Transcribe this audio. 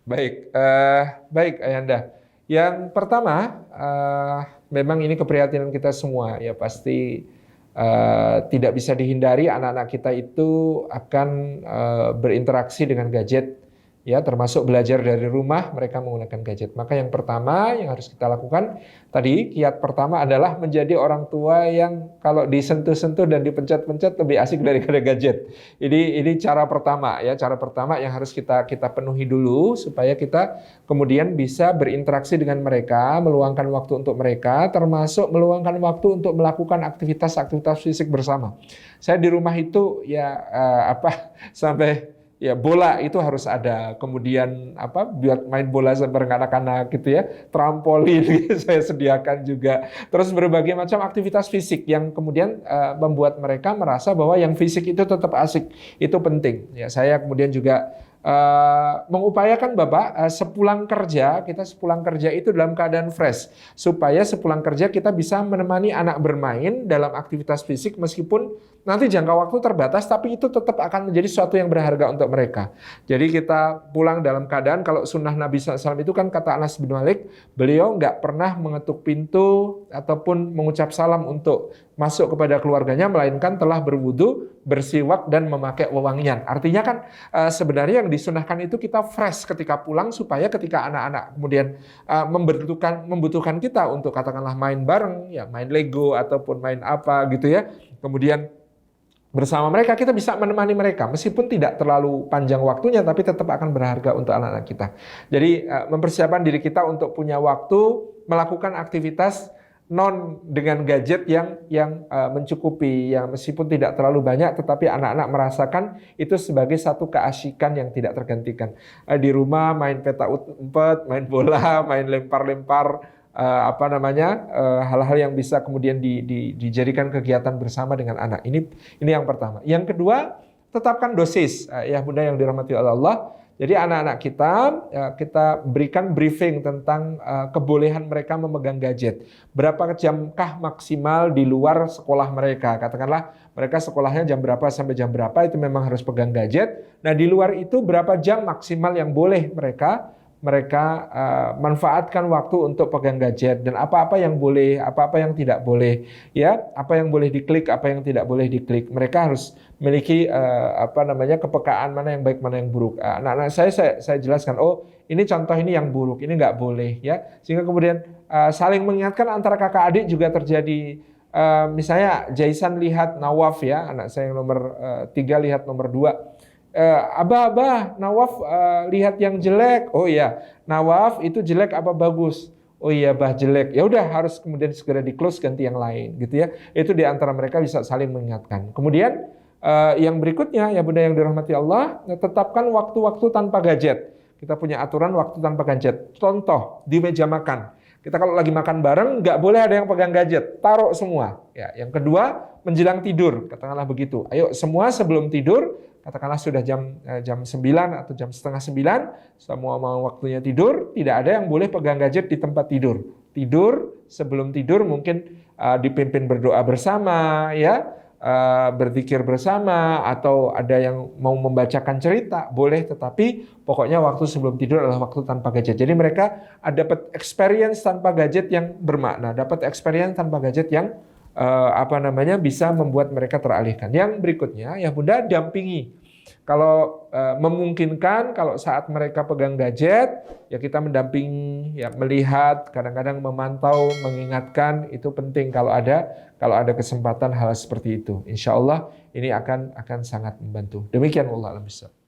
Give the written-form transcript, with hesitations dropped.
Baik, baik Ayanda. Yang pertama, memang ini keprihatinan kita semua ya, pasti tidak bisa dihindari anak-anak kita itu akan berinteraksi dengan gadget ya, termasuk belajar dari rumah mereka menggunakan gadget. Maka yang pertama yang harus kita lakukan tadi, kiat pertama adalah menjadi orang tua yang kalau disentuh-sentuh dan dipencet-pencet lebih asik daripada gadget. Ini cara pertama ya, cara pertama yang harus kita penuhi dulu supaya kita kemudian bisa berinteraksi dengan mereka, meluangkan waktu untuk mereka, termasuk meluangkan waktu untuk melakukan aktivitas-aktivitas fisik bersama. Saya di rumah itu ya sampai ya bola itu harus ada, kemudian buat main bola bareng anak-anak gitu ya, trampolin gitu saya sediakan juga, terus berbagai macam aktivitas fisik yang kemudian membuat mereka merasa bahwa yang fisik itu tetap asik, itu penting ya. Saya kemudian juga mengupayakan Bapak sepulang kerja itu dalam keadaan fresh, supaya sepulang kerja kita bisa menemani anak bermain dalam aktivitas fisik, meskipun nanti jangka waktu terbatas, tapi itu tetap akan menjadi sesuatu yang berharga untuk mereka. Jadi kita pulang dalam keadaan, kalau sunnah Nabi SAW itu kan kata Anas bin Malik, beliau nggak pernah mengetuk pintu ataupun mengucap salam untuk masuk kepada keluarganya, melainkan telah berwudu, bersiwak, dan memakai wewangian. Artinya kan sebenarnya yang disunahkan itu kita fresh ketika pulang, supaya ketika anak-anak kemudian membutuhkan kita untuk katakanlah main bareng, ya main Lego ataupun main apa gitu ya, kemudian bersama mereka kita bisa menemani mereka, meskipun tidak terlalu panjang waktunya, tapi tetap akan berharga untuk anak-anak kita. Jadi mempersiapkan diri kita untuk punya waktu melakukan aktivitas non dengan gadget yang mencukupi, yang meskipun tidak terlalu banyak, tetapi anak-anak merasakan itu sebagai satu keasyikan yang tidak tergantikan. Di rumah main peta umpet, main bola, main lempar-lempar, hal-hal yang bisa kemudian dijadikan kegiatan bersama dengan anak. Ini yang pertama. Yang kedua, tetapkan dosis ya Bunda yang dirahmati oleh Allah. Jadi anak-anak kita berikan briefing tentang kebolehan mereka memegang gadget. Berapa jamkah maksimal di luar sekolah mereka? Katakanlah mereka sekolahnya jam berapa sampai jam berapa, itu memang harus pegang gadget. Nah, di luar itu berapa jam maksimal yang boleh mereka manfaatkan waktu untuk pegang gadget, dan apa-apa yang boleh, apa-apa yang tidak boleh, ya, apa yang boleh diklik, apa yang tidak boleh diklik. Mereka harus memiliki kepekaan mana yang baik, mana yang buruk. Anak-anak saya jelaskan, oh ini contoh, ini yang buruk, ini nggak boleh, ya, sehingga kemudian saling mengingatkan antara kakak adik juga terjadi. Misalnya Jaisan lihat Nawaf, ya, anak saya yang nomor 3 lihat nomor 2. Abah, Nawaf lihat yang jelek. Oh iya, Nawaf itu jelek apa bagus? Oh iya, bah jelek. Ya udah, harus kemudian segera di close, ganti yang lain, gitu ya. Itu di antara mereka bisa saling mengingatkan. Kemudian yang berikutnya ya Bunda yang dirahmati Allah, tetapkan waktu-waktu tanpa gadget. Kita punya aturan waktu tanpa gadget. Contoh di meja makan. Kita kalau lagi makan bareng, nggak boleh ada yang pegang gadget, taruh semua. Ya, yang kedua, menjelang tidur, katakanlah begitu. Ayo semua sebelum tidur, katakanlah sudah jam 9 atau jam setengah 9, semua mau waktunya tidur, tidak ada yang boleh pegang gadget di tempat tidur. Tidur, sebelum tidur mungkin dipimpin berdoa bersama, ya, berzikir bersama, atau ada yang mau membacakan cerita, boleh, tetapi pokoknya waktu sebelum tidur adalah waktu tanpa gadget. Jadi mereka dapat experience tanpa gadget yang bermakna, dapat experience tanpa gadget yang bisa membuat mereka teralihkan. Yang berikutnya ya Bunda, dampingi. Kalau memungkinkan, kalau saat mereka pegang gadget, ya kita mendampingi, ya melihat, kadang-kadang memantau, mengingatkan, itu penting kalau ada kesempatan hal seperti itu. Insya Allah ini akan sangat membantu. Demikian, wallahu a'lam bishawab.